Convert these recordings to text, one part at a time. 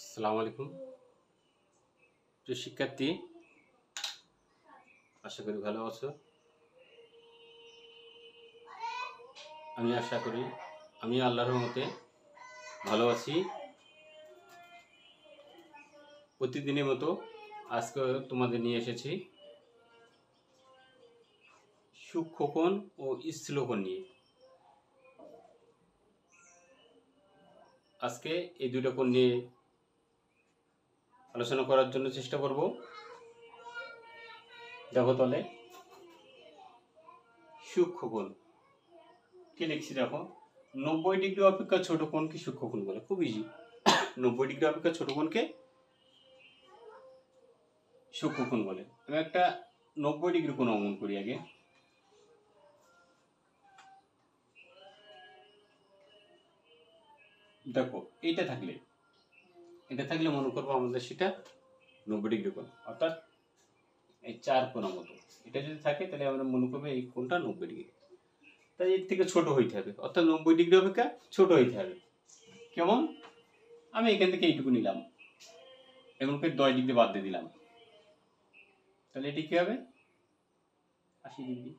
আসসালামু আলাইকুম প্রিয় শিক্ষার্থী, আশা করি ভালো আছো। আমি আশা করি আমি আল্লাহর রহমতে ভালো আছি। প্রতিদিনের মতো আজকে তোমাদের নিয়ে এসেছি সূক্ষ্মকোণ ও স্থূলকোণ নিয়ে। আজকে এই দুটো কোণ নিয়ে আলোচনা করার জন্য চেষ্টা করব। দেখো তলে সূক্ষ্মকোণ কি লিখছি দেখো, 90 ডিগ্রি অপেক্ষা ছোট কোণকে সূক্ষ্মকোণ বলে। খুব ইজি, 90 ডিগ্রি অপেক্ষা ছোট কোণকে সূক্ষ্মকোণ বলে। আমি একটা 90 ডিগ্রি কোণ অঙ্কন করি আগে। দেখো এটা থাকলে মনে করবো আমাদের সেটা 90 ডিগ্রি কোণ, অর্থাৎ এই 4 কোণের মতো। এটা যদি থাকে তাহলে আমরা মনে করবো এই কোণটা 90 ডিগ্রি। তাই এর থেকে ছোট হইতে হবে, অর্থাৎ 90 ডিগ্রি অপেক্ষা ছোট হইতে হবে। কেমন? আমি এখান থেকে এইটুকু নিলাম, এমনকি 10 ডিগ্রি বাদ দিয়ে দিলাম, তাহলে এটি কি হবে? 80 ডিগ্রি।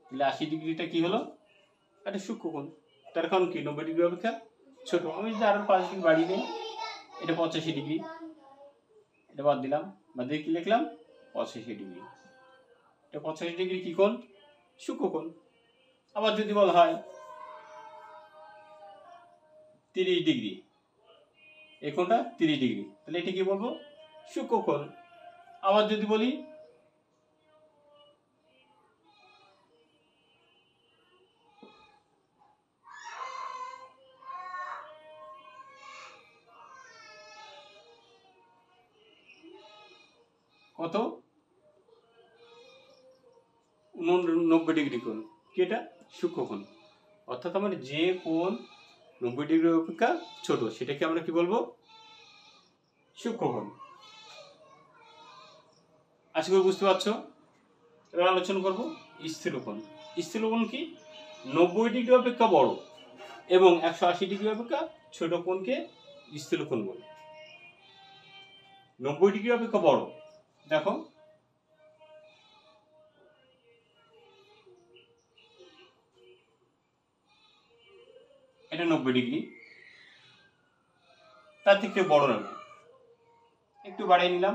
তাহলে 80 ডিগ্রিটা কি হলো? একটা সূক্ষ্মকোণ। তার কারণ কি? 90 ডিগ্রি অপেক্ষা ছোট। আমি যদি আরো 5 ডিগ্রি বাড়িয়ে দিই, এটা 85 ডিগ্রি, এটা বাদ দিলাম, বাদ দিয়ে কি লিখলাম? 85 ডিগ্রি। এটা 85 ডিগ্রি কি কোণ? সূক্ষ্মকোণ। আবার যদি বলা হয় 30 ডিগ্রি, এই কোণটা 30 ডিগ্রি, তাহলে এটি কি বলবো? সূক্ষ্মকোণ। আবার যদি বলি কত? 90 ডিগ্রি কোণ, কি এটা? সূক্ষ্মকোণ। অর্থাৎ আমার যে কোণ 90 ডিগ্রি অপেক্ষা ছোট সেটাকে আমরা কি বলবো? সূক্ষ্মকোণ। আশা করি বুঝতে পারছো। এবার আলোচনা করবো স্থূলকোণ। স্থূলকোণ কি? 90 ডিগ্রি অপেক্ষা বড় এবং 180 ডিগ্রি অপেক্ষা ছোট কোণকে স্থূলকোণ বলে। 90 ডিগ্রি অপেক্ষা বড়, দেখো এটা 90 ডিগ্রি, তার থেকে বড় নেব, একটু বাড়িয়ে নিলাম,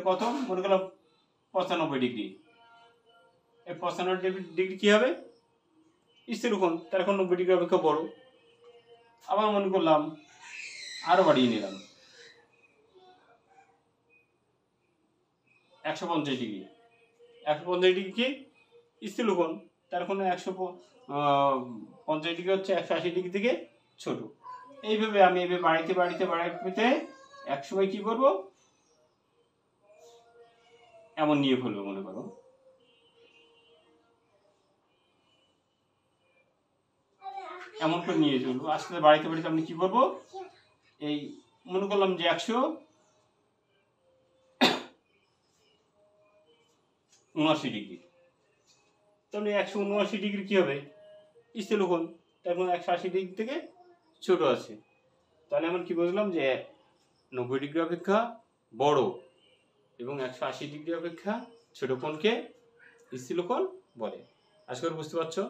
কত? মনে করলাম 95 ডিগ্রি। এই 95 ডিগ্রি কি হবে? স্থূলকোণ। তার এখন 90 ডিগ্রি অপেক্ষা বড়। আবার মনে করলাম আরো বাড়িয়ে নিলাম, 150 ডিগ্রি। 150 ডিগ্রি কি? স্থূলকোণ। তার কোনো 150 ডিগ্রি হচ্ছে 180 ডিগ্রি থেকে ছোট। এইভাবে আমি বাড়াইতে একসময় কি করব? এমন নিয়ে ফেলবো, মনে করো এমন করে নিয়ে চলবো। আস্তে বাড়িতে আমি কি করবো? এই মনে করলাম যে 179 ডিগ্রি, তাহলে 179 ডিগ্রি কি হবে? স্থূলকোণ। তার মানে 180 ডিগ্রি থেকে ছোট আছে। তাহলে আমরা কি বুঝলাম? যে 90 ডিগ্রি অপেক্ষা বড় এবং 180 ডিগ্রি অপেক্ষা ছোট কোণকে স্থূলকোণ বলে। আশা করি বুঝতে পারছো।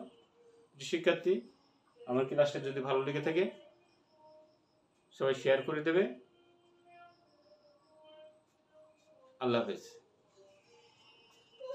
শিক্ষার্থী, আমার ক্লাসটা যদি ভালো লেগে থাকে সবাই শেয়ার করে দেবে। আল্লাহ হাফেজ।